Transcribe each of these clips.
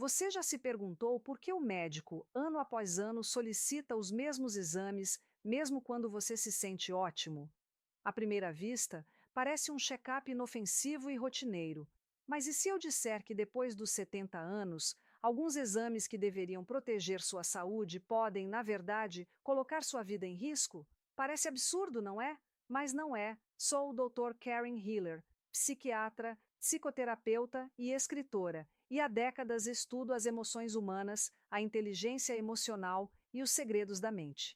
Você já se perguntou por que o médico, ano após ano, solicita os mesmos exames, mesmo quando você se sente ótimo? À primeira vista, parece um check-up inofensivo e rotineiro. Mas e se eu disser que depois dos 70 anos, alguns exames que deveriam proteger sua saúde podem, na verdade, colocar sua vida em risco? Parece absurdo, não é? Mas não é. Sou o Dr. Karen Hiller, psiquiatra, psicoterapeuta e escritora, e há décadas estudo as emoções humanas, a inteligência emocional e os segredos da mente.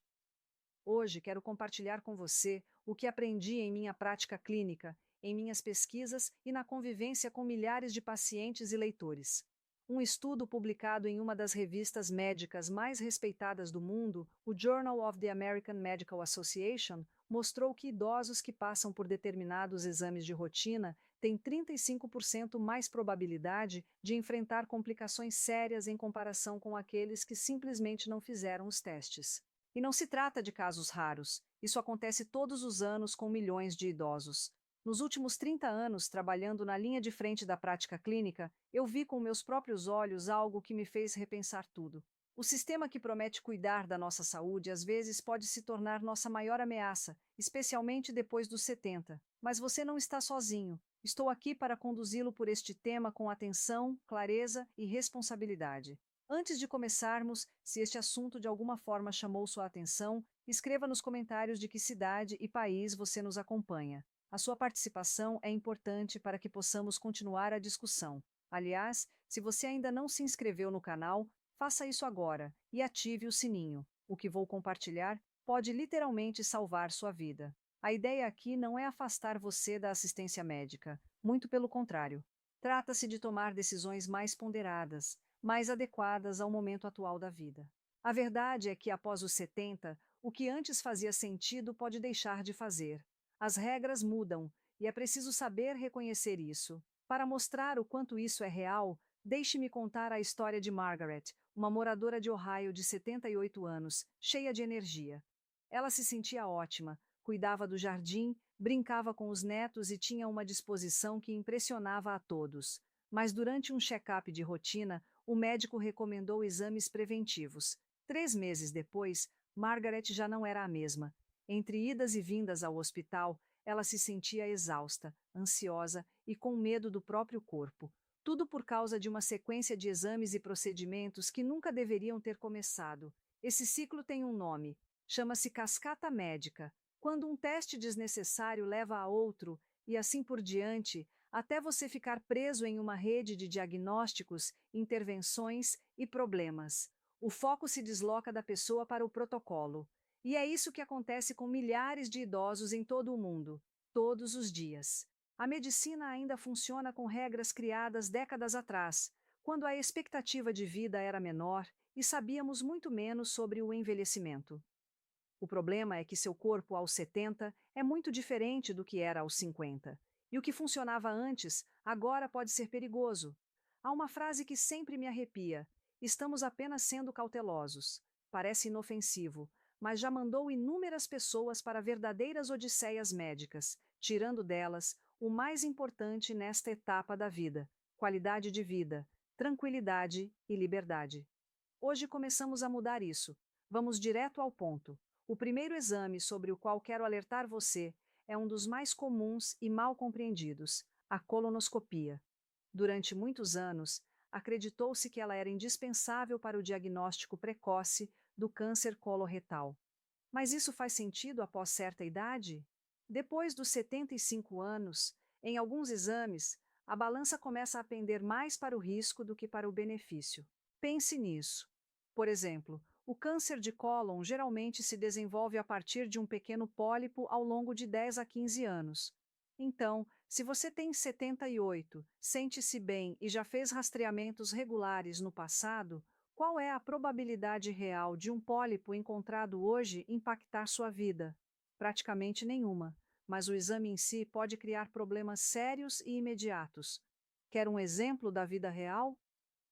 Hoje quero compartilhar com você o que aprendi em minha prática clínica, em minhas pesquisas e na convivência com milhares de pacientes e leitores. Um estudo publicado em uma das revistas médicas mais respeitadas do mundo, o Journal of the American Medical Association, mostrou que idosos que passam por determinados exames de rotina têm 35% mais probabilidade de enfrentar complicações sérias em comparação com aqueles que simplesmente não fizeram os testes. E não se trata de casos raros, isso acontece todos os anos com milhões de idosos. Nos últimos 30 anos, trabalhando na linha de frente da prática clínica, eu vi com meus próprios olhos algo que me fez repensar tudo. O sistema que promete cuidar da nossa saúde às vezes pode se tornar nossa maior ameaça, especialmente depois dos 70. Mas você não está sozinho. Estou aqui para conduzi-lo por este tema com atenção, clareza e responsabilidade. Antes de começarmos, se este assunto de alguma forma chamou sua atenção, escreva nos comentários de que cidade e país você nos acompanha. A sua participação é importante para que possamos continuar a discussão. Aliás, se você ainda não se inscreveu no canal, faça isso agora e ative o sininho. O que vou compartilhar pode literalmente salvar sua vida. A ideia aqui não é afastar você da assistência médica, muito pelo contrário. Trata-se de tomar decisões mais ponderadas, mais adequadas ao momento atual da vida. A verdade é que, após os 70, o que antes fazia sentido pode deixar de fazer. As regras mudam, e é preciso saber reconhecer isso. Para mostrar o quanto isso é real, deixe-me contar a história de Margaret, uma moradora de Ohio de 78 anos, cheia de energia. Ela se sentia ótima, cuidava do jardim, brincava com os netos e tinha uma disposição que impressionava a todos. Mas durante um check-up de rotina, o médico recomendou exames preventivos. 3 meses depois, Margaret já não era a mesma. Entre idas e vindas ao hospital, ela se sentia exausta, ansiosa e com medo do próprio corpo. Tudo por causa de uma sequência de exames e procedimentos que nunca deveriam ter começado. Esse ciclo tem um nome. Chama-se cascata médica. Quando um teste desnecessário leva a outro, e assim por diante, até você ficar preso em uma rede de diagnósticos, intervenções e problemas. O foco se desloca da pessoa para o protocolo. E é isso que acontece com milhares de idosos em todo o mundo, todos os dias. A medicina ainda funciona com regras criadas décadas atrás, quando a expectativa de vida era menor e sabíamos muito menos sobre o envelhecimento. O problema é que seu corpo aos 70 é muito diferente do que era aos 50. E o que funcionava antes, agora pode ser perigoso. Há uma frase que sempre me arrepia: estamos apenas sendo cautelosos. Parece inofensivo, mas já mandou inúmeras pessoas para verdadeiras odisseias médicas, tirando delas o mais importante nesta etapa da vida: qualidade de vida, tranquilidade e liberdade. Hoje começamos a mudar isso. Vamos direto ao ponto. O primeiro exame sobre o qual quero alertar você é um dos mais comuns e mal compreendidos: a colonoscopia. Durante muitos anos, acreditou-se que ela era indispensável para o diagnóstico precoce do câncer coloretal. Mas isso faz sentido após certa idade? Depois dos 75 anos, em alguns exames, a balança começa a pender mais para o risco do que para o benefício. Pense nisso. Por exemplo, o câncer de cólon geralmente se desenvolve a partir de um pequeno pólipo ao longo de 10 a 15 anos. Então, se você tem 78, sente-se bem e já fez rastreamentos regulares no passado, qual é a probabilidade real de um pólipo encontrado hoje impactar sua vida? Praticamente nenhuma, mas o exame em si pode criar problemas sérios e imediatos. Quer um exemplo da vida real?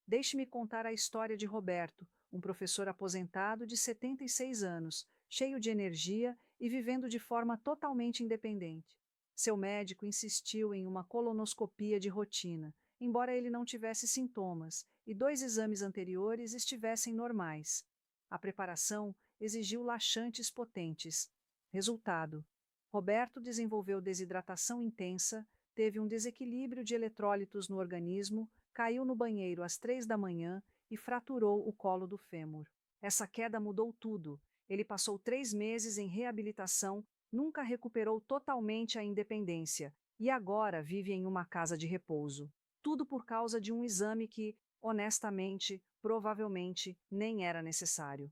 Deixe-me contar a história de Roberto, um professor aposentado de 76 anos, cheio de energia e vivendo de forma totalmente independente. Seu médico insistiu em uma colonoscopia de rotina, embora ele não tivesse sintomas, e 2 exames anteriores estivessem normais. A preparação exigiu laxantes potentes. Resultado: Roberto desenvolveu desidratação intensa, teve um desequilíbrio de eletrólitos no organismo, caiu no banheiro às 3 da manhã e fraturou o colo do fêmur. Essa queda mudou tudo. Ele passou 3 meses em reabilitação, nunca recuperou totalmente a independência e agora vive em uma casa de repouso. Tudo por causa de um exame que, honestamente, provavelmente nem era necessário.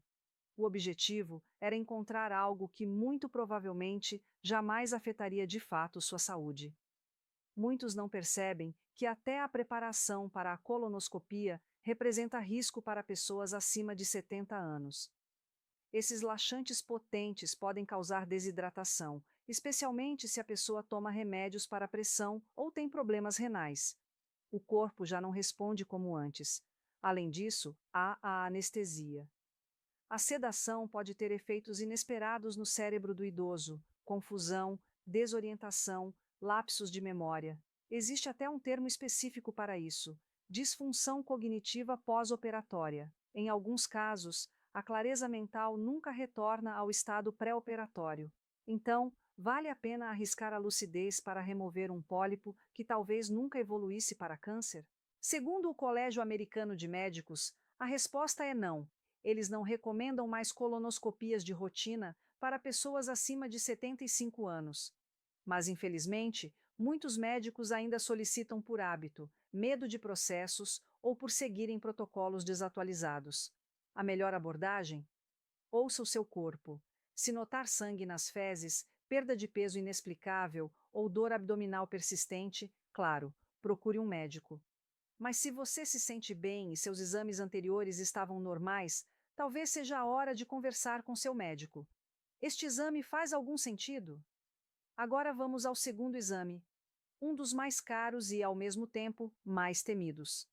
O objetivo era encontrar algo que muito provavelmente jamais afetaria de fato sua saúde. Muitos não percebem que até a preparação para a colonoscopia representa risco para pessoas acima de 70 anos. Esses laxantes potentes podem causar desidratação, especialmente se a pessoa toma remédios para pressão ou tem problemas renais. O corpo já não responde como antes. Além disso, há a anestesia. A sedação pode ter efeitos inesperados no cérebro do idoso, confusão, desorientação, lapsos de memória. Existe até um termo específico para isso: disfunção cognitiva pós-operatória. Em alguns casos, a clareza mental nunca retorna ao estado pré-operatório. Então, vale a pena arriscar a lucidez para remover um pólipo que talvez nunca evoluísse para câncer? Segundo o Colégio Americano de Médicos, a resposta é não. Eles não recomendam mais colonoscopias de rotina para pessoas acima de 75 anos. Mas, infelizmente, muitos médicos ainda solicitam por hábito, medo de processos ou por seguirem protocolos desatualizados. A melhor abordagem? Ouça o seu corpo. Se notar sangue nas fezes, perda de peso inexplicável ou dor abdominal persistente, claro, procure um médico. Mas se você se sente bem e seus exames anteriores estavam normais, talvez seja a hora de conversar com seu médico. Este exame faz algum sentido? Agora vamos ao segundo exame, um dos mais caros e, ao mesmo tempo, mais temidos.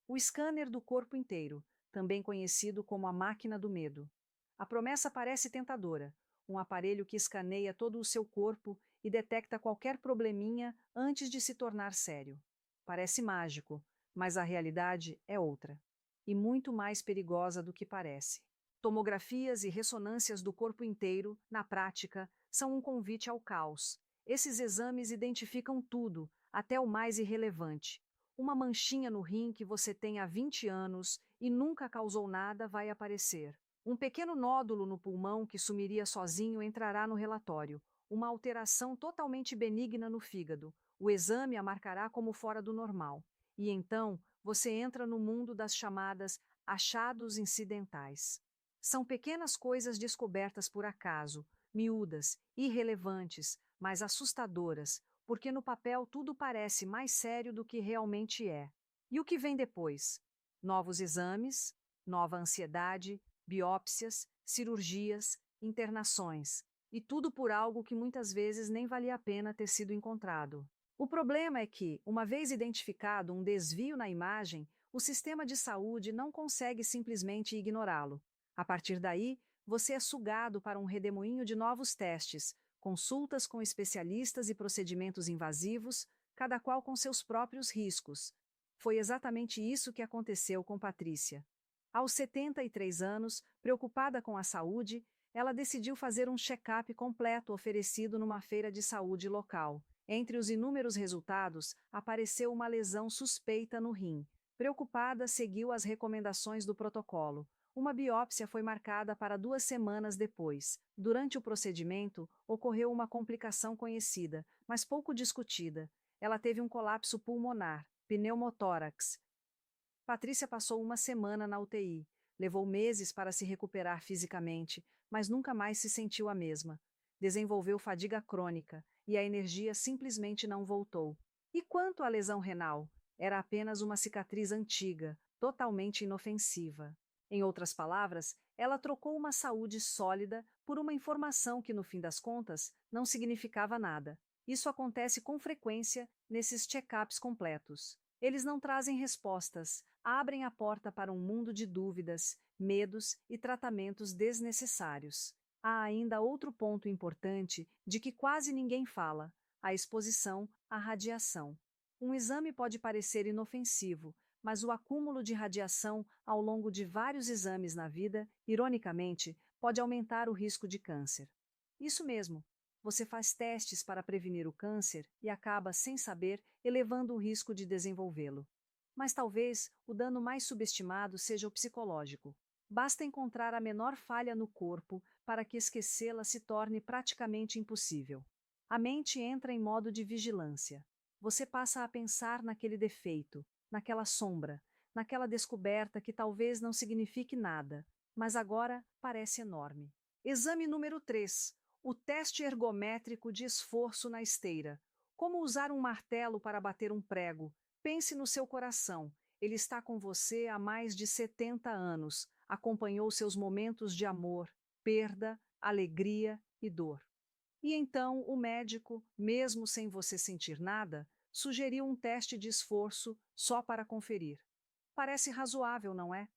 O scanner do corpo inteiro, também conhecido como a máquina do medo. A promessa parece tentadora, um aparelho que escaneia todo o seu corpo e detecta qualquer probleminha antes de se tornar sério. Parece mágico, mas a realidade é outra, e muito mais perigosa do que parece. Tomografias e ressonâncias do corpo inteiro, na prática, são um convite ao caos. Esses exames identificam tudo, até o mais irrelevante. Uma manchinha no rim que você tem há 20 anos e nunca causou nada vai aparecer. Um pequeno nódulo no pulmão que sumiria sozinho entrará no relatório. Uma alteração totalmente benigna no fígado. O exame a marcará como fora do normal. E então, você entra no mundo das chamadas achados incidentais. São pequenas coisas descobertas por acaso, miúdas, irrelevantes, mas assustadoras, porque no papel tudo parece mais sério do que realmente é. E o que vem depois? Novos exames, nova ansiedade, biópsias, cirurgias, internações, e tudo por algo que muitas vezes nem valia a pena ter sido encontrado. O problema é que, uma vez identificado um desvio na imagem, o sistema de saúde não consegue simplesmente ignorá-lo. A partir daí, você é sugado para um redemoinho de novos testes, consultas com especialistas e procedimentos invasivos, cada qual com seus próprios riscos. Foi exatamente isso que aconteceu com Patrícia. Aos 73 anos, preocupada com a saúde, ela decidiu fazer um check-up completo oferecido numa feira de saúde local. Entre os inúmeros resultados, apareceu uma lesão suspeita no rim. Preocupada, seguiu as recomendações do protocolo. Uma biópsia foi marcada para 2 semanas depois. Durante o procedimento, ocorreu uma complicação conhecida, mas pouco discutida. Ela teve um colapso pulmonar, pneumotórax. Patrícia passou 1 semana na UTI. Levou meses para se recuperar fisicamente, mas nunca mais se sentiu a mesma. Desenvolveu fadiga crônica e a energia simplesmente não voltou. E quanto à lesão renal? Era apenas uma cicatriz antiga, totalmente inofensiva. Em outras palavras, ela trocou uma saúde sólida por uma informação que, no fim das contas, não significava nada. Isso acontece com frequência nesses check-ups completos. Eles não trazem respostas, abrem a porta para um mundo de dúvidas, medos e tratamentos desnecessários. Há ainda outro ponto importante de que quase ninguém fala: a exposição à radiação. Um exame pode parecer inofensivo, mas o acúmulo de radiação ao longo de vários exames na vida, ironicamente, pode aumentar o risco de câncer. Isso mesmo, você faz testes para prevenir o câncer e acaba, sem saber, elevando o risco de desenvolvê-lo. Mas talvez o dano mais subestimado seja o psicológico. Basta encontrar a menor falha no corpo para que esquecê-la se torne praticamente impossível. A mente entra em modo de vigilância. Você passa a pensar naquele defeito, naquela sombra, naquela descoberta que talvez não signifique nada, mas agora parece enorme. Exame número 3: o teste ergométrico de esforço na esteira. Como usar um martelo para bater um prego? Pense no seu coração. Ele está com você há mais de 70 anos, acompanhou seus momentos de amor, perda, alegria e dor. E então o médico, mesmo sem você sentir nada, sugeriu um teste de esforço só para conferir. Parece razoável, não é?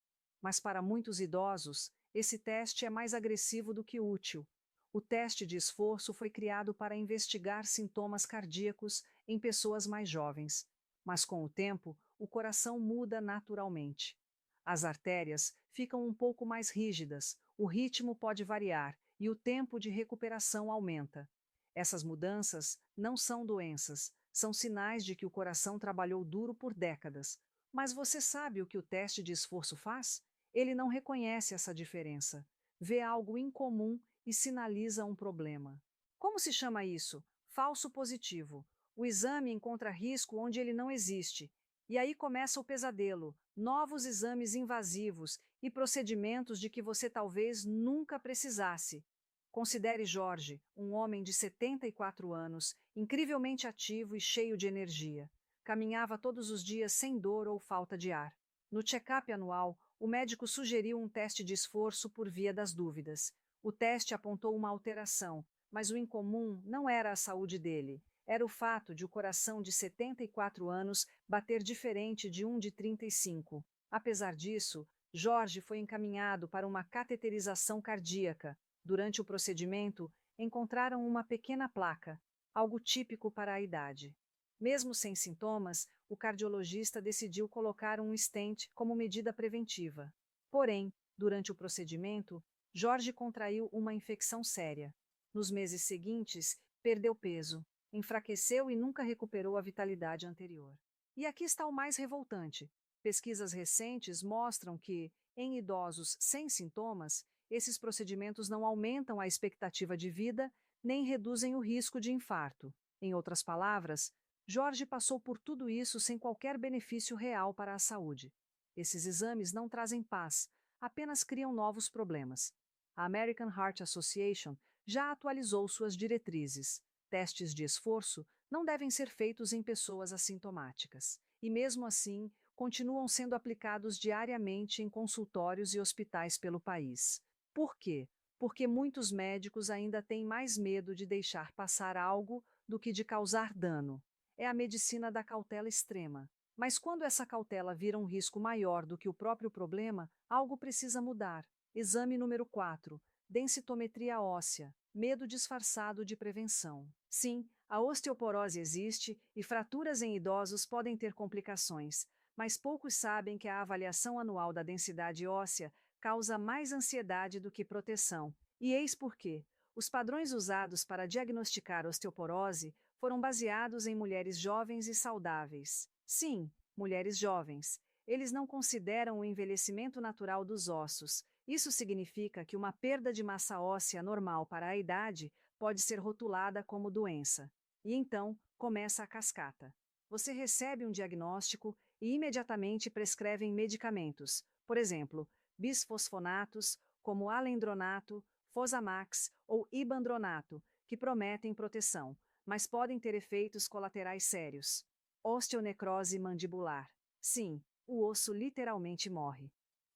Mas para muitos idosos, esse teste é mais agressivo do que útil. O teste de esforço foi criado para investigar sintomas cardíacos em pessoas mais jovens. Mas com o tempo, o coração muda naturalmente. As artérias ficam um pouco mais rígidas, o ritmo pode variar e o tempo de recuperação aumenta. Essas mudanças não são doenças, são sinais de que o coração trabalhou duro por décadas. Mas você sabe o que o teste de esforço faz? Ele não reconhece essa diferença. Vê algo incomum e sinaliza um problema. Como se chama isso? Falso positivo. O exame encontra risco onde ele não existe. E aí começa o pesadelo, novos exames invasivos e procedimentos de que você talvez nunca precisasse. Considere Jorge, um homem de 74 anos, incrivelmente ativo e cheio de energia. Caminhava todos os dias sem dor ou falta de ar. No check-up anual, o médico sugeriu um teste de esforço por via das dúvidas. O teste apontou uma alteração, mas o incomum não era a saúde dele. Era o fato de o coração de 74 anos bater diferente de um de 35. Apesar disso, Jorge foi encaminhado para uma cateterização cardíaca. Durante o procedimento, encontraram uma pequena placa, algo típico para a idade. Mesmo sem sintomas, o cardiologista decidiu colocar um stent como medida preventiva. Porém, durante o procedimento, Jorge contraiu uma infecção séria. Nos meses seguintes, perdeu peso, enfraqueceu e nunca recuperou a vitalidade anterior. E aqui está o mais revoltante. Pesquisas recentes mostram que, em idosos sem sintomas, esses procedimentos não aumentam a expectativa de vida nem reduzem o risco de infarto. Em outras palavras, Jorge passou por tudo isso sem qualquer benefício real para a saúde. Esses exames não trazem paz, apenas criam novos problemas. A American Heart Association já atualizou suas diretrizes. Testes de esforço não devem ser feitos em pessoas assintomáticas. E mesmo assim, continuam sendo aplicados diariamente em consultórios e hospitais pelo país. Por quê? Porque muitos médicos ainda têm mais medo de deixar passar algo do que de causar dano. É a medicina da cautela extrema. Mas quando essa cautela vira um risco maior do que o próprio problema, algo precisa mudar. Exame número 4: densitometria óssea, medo disfarçado de prevenção. Sim, a osteoporose existe e fraturas em idosos podem ter complicações, mas poucos sabem que a avaliação anual da densidade óssea causa mais ansiedade do que proteção. E eis por quê. Os padrões usados para diagnosticar osteoporose foram baseados em mulheres jovens e saudáveis. Sim, mulheres jovens. Eles não consideram o envelhecimento natural dos ossos. Isso significa que uma perda de massa óssea normal para a idade pode ser rotulada como doença. E então começa a cascata. Você recebe um diagnóstico e imediatamente prescrevem medicamentos, por exemplo, bisfosfonatos, como alendronato, Fosamax ou ibandronato, que prometem proteção, mas podem ter efeitos colaterais sérios. Osteonecrose mandibular. Sim, o osso literalmente morre.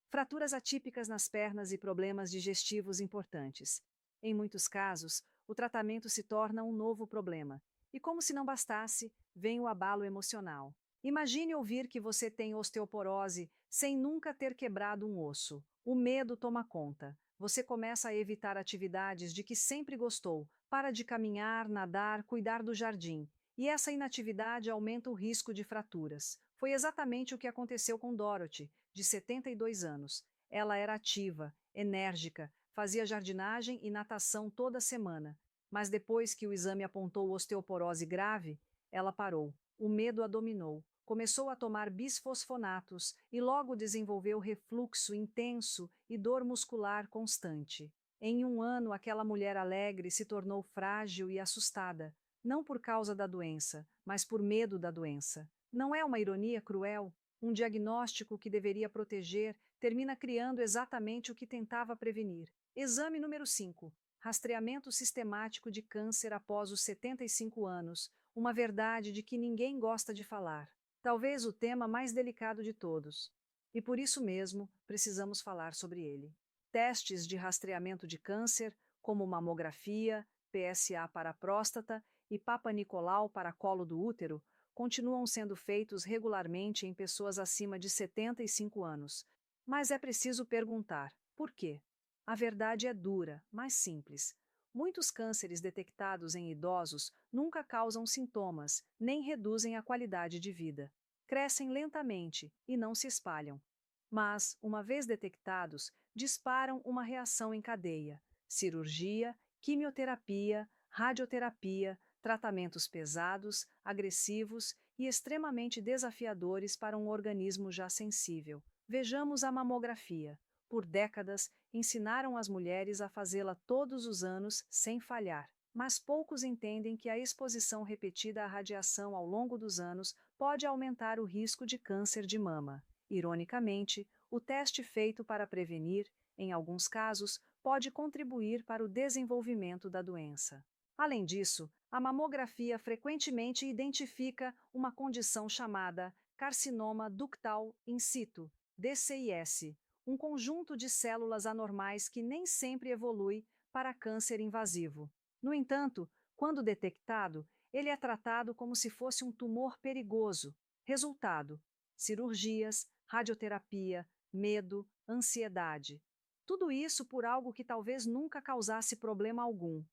Fraturas atípicas nas pernas e problemas digestivos importantes. Em muitos casos, o tratamento se torna um novo problema. E como se não bastasse, vem o abalo emocional. Imagine ouvir que você tem osteoporose sem nunca ter quebrado um osso. O medo toma conta. Você começa a evitar atividades de que sempre gostou, para de caminhar, nadar, cuidar do jardim. E essa inatividade aumenta o risco de fraturas. Foi exatamente o que aconteceu com Dorothy, de 72 anos. Ela era ativa, enérgica, fazia jardinagem e natação toda semana. Mas depois que o exame apontou osteoporose grave, ela parou. O medo a dominou. Começou a tomar bisfosfonatos e logo desenvolveu refluxo intenso e dor muscular constante. Em um ano, aquela mulher alegre se tornou frágil e assustada, não por causa da doença, mas por medo da doença. Não é uma ironia cruel? Um diagnóstico que deveria proteger termina criando exatamente o que tentava prevenir. Exame número 5: Rastreamento sistemático de câncer após os 75 anos. Uma verdade de que ninguém gosta de falar. Talvez o tema mais delicado de todos. E por isso mesmo, precisamos falar sobre ele. Testes de rastreamento de câncer, como mamografia, PSA para a próstata e Papa Nicolau para colo do útero, continuam sendo feitos regularmente em pessoas acima de 75 anos. Mas é preciso perguntar: por quê? A verdade é dura, mas simples. Muitos cânceres detectados em idosos nunca causam sintomas, nem reduzem a qualidade de vida. Crescem lentamente e não se espalham. Mas, uma vez detectados, disparam uma reação em cadeia: cirurgia, quimioterapia, radioterapia, tratamentos pesados, agressivos e extremamente desafiadores para um organismo já sensível. Vejamos a mamografia. Por décadas, ensinaram as mulheres a fazê-la todos os anos sem falhar. Mas poucos entendem que a exposição repetida à radiação ao longo dos anos pode aumentar o risco de câncer de mama. Ironicamente, o teste feito para prevenir, em alguns casos, pode contribuir para o desenvolvimento da doença. Além disso, a mamografia frequentemente identifica uma condição chamada carcinoma ductal in situ, DCIS, um conjunto de células anormais que nem sempre evolui para câncer invasivo. No entanto, quando detectado, ele é tratado como se fosse um tumor perigoso. Resultado: cirurgias, radioterapia, medo, ansiedade. Tudo isso por algo que talvez nunca causasse problema algum.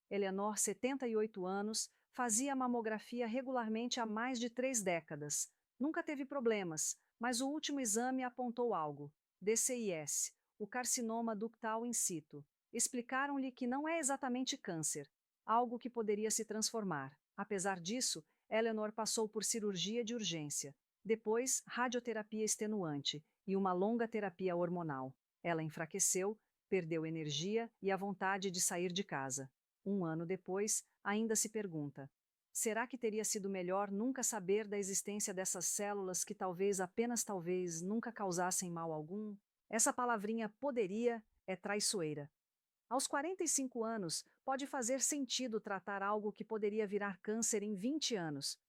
Eleanor, 78 anos, fazia mamografia regularmente há mais de 3 décadas. Nunca teve problemas, mas o último exame apontou algo: DCIS, o carcinoma ductal in situ. Explicaram-lhe que não é exatamente câncer, algo que poderia se transformar. Apesar disso, Eleanor passou por cirurgia de urgência, depois radioterapia extenuante e uma longa terapia hormonal. Ela enfraqueceu, perdeu energia e a vontade de sair de casa. Um ano depois, ainda se pergunta: será que teria sido melhor nunca saber da existência dessas células que talvez, apenas talvez, nunca causassem mal algum? Essa palavrinha poderia é traiçoeira. Aos 45 anos, pode fazer sentido tratar algo que poderia virar câncer em 20 anos.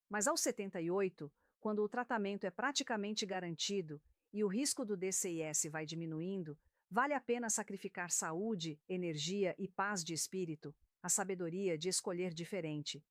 Mas aos 78, quando o tratamento é praticamente garantido e o risco do DCIS vai diminuindo, vale a pena sacrificar saúde, energia e paz de espírito, a sabedoria de escolher diferente.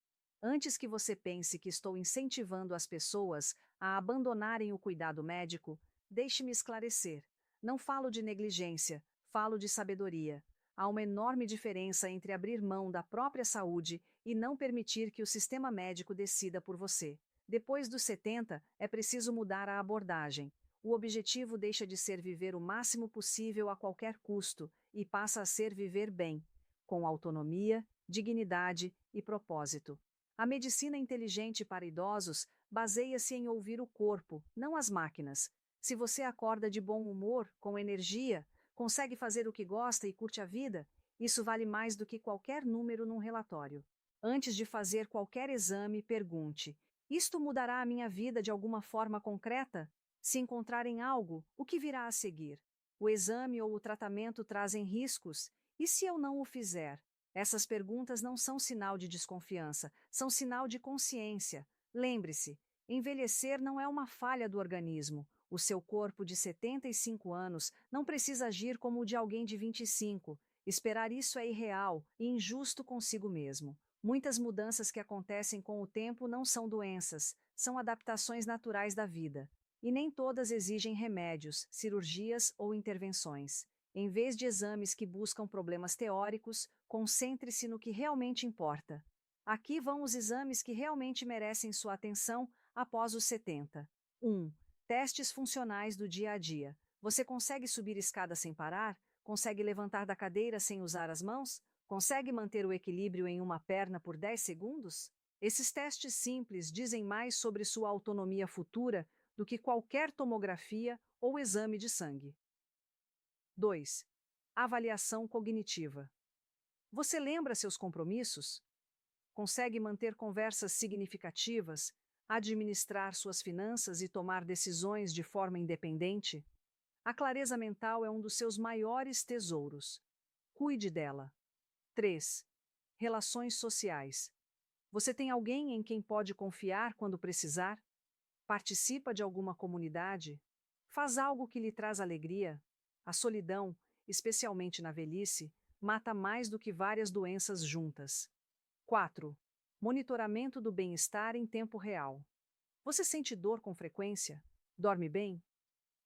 Antes que você pense que estou incentivando as pessoas a abandonarem o cuidado médico, deixe-me esclarecer. Não falo de negligência, falo de sabedoria. Há uma enorme diferença entre abrir mão da própria saúde e não permitir que o sistema médico decida por você. Depois dos 70, é preciso mudar a abordagem. O objetivo deixa de ser viver o máximo possível a qualquer custo e passa a ser viver bem, com autonomia, dignidade e propósito. A medicina inteligente para idosos baseia-se em ouvir o corpo, não as máquinas. Se você acorda de bom humor, com energia, consegue fazer o que gosta e curte a vida, isso vale mais do que qualquer número num relatório. Antes de fazer qualquer exame, pergunte: isto mudará a minha vida de alguma forma concreta? Se encontrarem algo, o que virá a seguir? O exame ou o tratamento trazem riscos? E se eu não o fizer? Essas perguntas não são sinal de desconfiança, são sinal de consciência. Lembre-se, envelhecer não é uma falha do organismo. O seu corpo de 75 anos não precisa agir como o de alguém de 25. Esperar isso é irreal e injusto consigo mesmo. Muitas mudanças que acontecem com o tempo não são doenças, são adaptações naturais da vida. E nem todas exigem remédios, cirurgias ou intervenções. Em vez de exames que buscam problemas teóricos, concentre-se no que realmente importa. Aqui vão os exames que realmente merecem sua atenção após os 70. 1. Testes funcionais do dia a dia. Você consegue subir escada sem parar? Consegue levantar da cadeira sem usar as mãos? Consegue manter o equilíbrio em uma perna por 10 segundos? Esses testes simples dizem mais sobre sua autonomia futura do que qualquer tomografia ou exame de sangue. 2. Avaliação cognitiva. Você lembra seus compromissos? Consegue manter conversas significativas, administrar suas finanças e tomar decisões de forma independente? A clareza mental é um dos seus maiores tesouros. Cuide dela. 3. Relações sociais. Você tem alguém em quem pode confiar quando precisar? Participa de alguma comunidade? Faz algo que lhe traz alegria? A solidão, especialmente na velhice, mata mais do que várias doenças juntas. 4. Monitoramento do bem-estar em tempo real. Você sente dor com frequência? Dorme bem?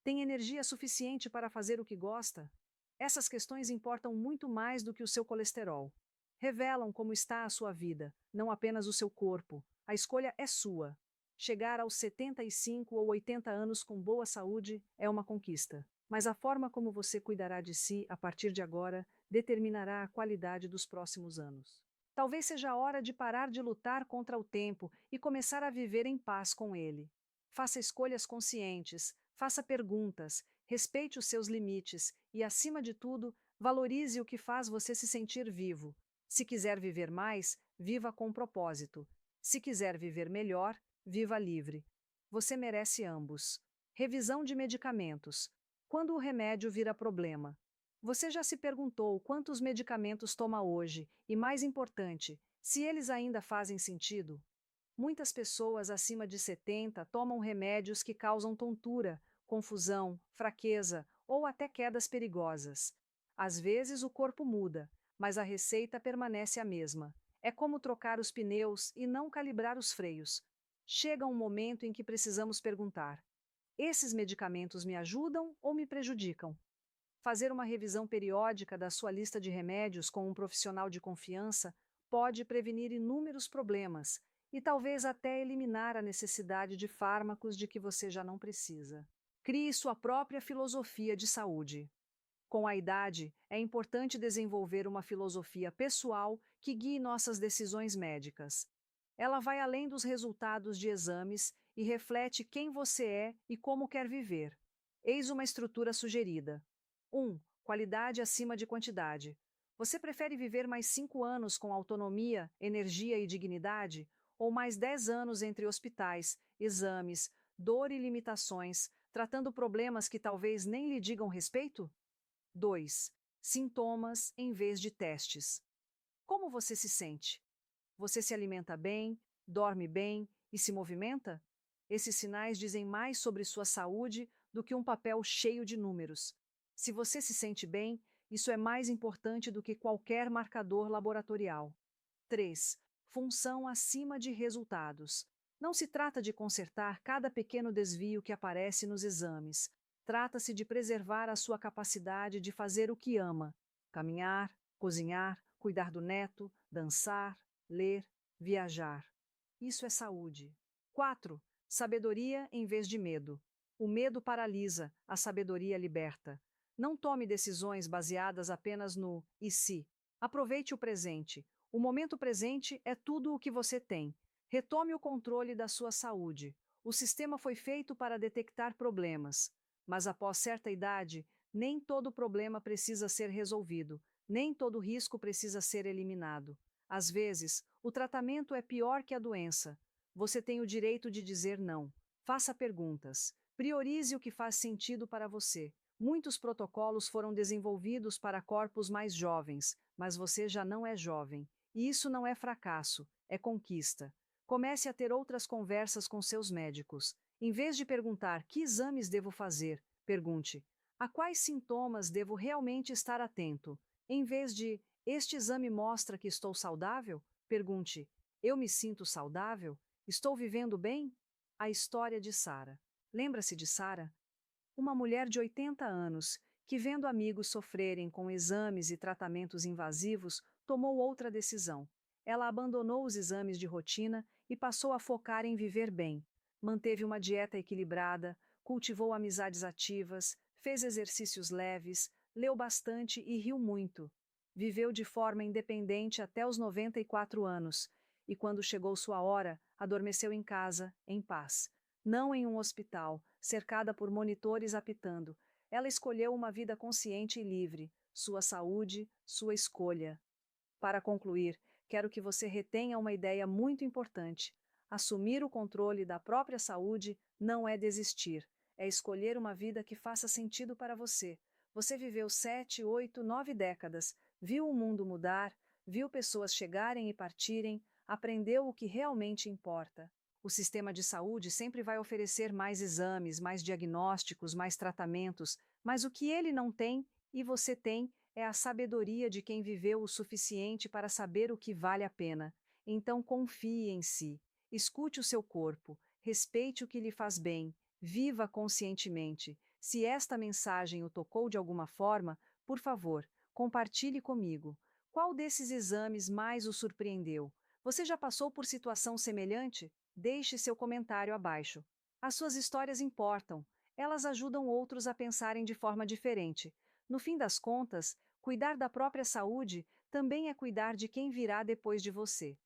Tem energia suficiente para fazer o que gosta? Essas questões importam muito mais do que o seu colesterol. Revelam como está a sua vida, não apenas o seu corpo. A escolha é sua. Chegar aos 75 ou 80 anos com boa saúde é uma conquista, mas a forma como você cuidará de si a partir de agora determinará a qualidade dos próximos anos. Talvez seja a hora de parar de lutar contra o tempo e começar a viver em paz com ele. Faça escolhas conscientes, faça perguntas, respeite os seus limites e, acima de tudo, valorize o que faz você se sentir vivo. Se quiser viver mais, viva com propósito. Se quiser viver melhor, viva livre. Você merece ambos. Revisão de medicamentos. Quando o remédio vira problema? Você já se perguntou quantos medicamentos toma hoje e, mais importante, se eles ainda fazem sentido? Muitas pessoas acima de 70 tomam remédios que causam tontura, confusão, fraqueza ou até quedas perigosas. Às vezes o corpo muda, mas a receita permanece a mesma. É como trocar os pneus e não calibrar os freios. Chega um momento em que precisamos perguntar: esses medicamentos me ajudam ou me prejudicam? Fazer uma revisão periódica da sua lista de remédios com um profissional de confiança pode prevenir inúmeros problemas e talvez até eliminar a necessidade de fármacos de que você já não precisa. Crie sua própria filosofia de saúde. Com a idade, é importante desenvolver uma filosofia pessoal que guie nossas decisões médicas. Ela vai além dos resultados de exames e reflete quem você é e como quer viver. Eis uma estrutura sugerida. 1. Qualidade acima de quantidade. Você prefere viver mais 5 anos com autonomia, energia e dignidade? Ou mais 10 anos entre hospitais, exames, dor e limitações, tratando problemas que talvez nem lhe digam respeito? 2. Sintomas em vez de testes. Como você se sente? Você se alimenta bem, dorme bem e se movimenta? Esses sinais dizem mais sobre sua saúde do que um papel cheio de números. Se você se sente bem, isso é mais importante do que qualquer marcador laboratorial. 3. Função acima de resultados. Não se trata de consertar cada pequeno desvio que aparece nos exames. Trata-se de preservar a sua capacidade de fazer o que ama: caminhar, cozinhar, cuidar do neto, dançar, ler, viajar. Isso é saúde. 4. Sabedoria em vez de medo. O medo paralisa, a sabedoria liberta. Não tome decisões baseadas apenas no "e se". Aproveite o presente. O momento presente é tudo o que você tem. Retome o controle da sua saúde. O sistema foi feito para detectar problemas, mas após certa idade, nem todo problema precisa ser resolvido, nem todo risco precisa ser eliminado. Às vezes, o tratamento é pior que a doença. Você tem o direito de dizer não. Faça perguntas. Priorize o que faz sentido para você. Muitos protocolos foram desenvolvidos para corpos mais jovens, mas você já não é jovem. E isso não é fracasso, é conquista. Comece a ter outras conversas com seus médicos. Em vez de perguntar que exames devo fazer, pergunte: a quais sintomas devo realmente estar atento? Em vez de este exame mostra que estou saudável, pergunte: eu me sinto saudável? Estou vivendo bem? A história de Sara. Lembra-se de Sara? Uma mulher de 80 anos, que vendo amigos sofrerem com exames e tratamentos invasivos, tomou outra decisão. Ela abandonou os exames de rotina e passou a focar em viver bem. Manteve uma dieta equilibrada, cultivou amizades ativas, fez exercícios leves, leu bastante e riu muito. Viveu de forma independente até os 94 anos, e quando chegou sua hora, adormeceu em casa, em paz. Não em um hospital, cercada por monitores apitando. Ela escolheu uma vida consciente e livre, sua saúde, sua escolha. Para concluir, quero que você retenha uma ideia muito importante. Assumir o controle da própria saúde não é desistir, é escolher uma vida que faça sentido para você. Você viveu 7, 8, 9 décadas, viu o mundo mudar, viu pessoas chegarem e partirem, aprendeu o que realmente importa. O sistema de saúde sempre vai oferecer mais exames, mais diagnósticos, mais tratamentos, mas o que ele não tem, e você tem, é a sabedoria de quem viveu o suficiente para saber o que vale a pena. Então confie em si. Escute o seu corpo. Respeite o que lhe faz bem. Viva conscientemente. Se esta mensagem o tocou de alguma forma, por favor, compartilhe comigo. Qual desses exames mais o surpreendeu? Você já passou por situação semelhante? Deixe seu comentário abaixo. As suas histórias importam. Elas ajudam outros a pensarem de forma diferente. No fim das contas, cuidar da própria saúde também é cuidar de quem virá depois de você.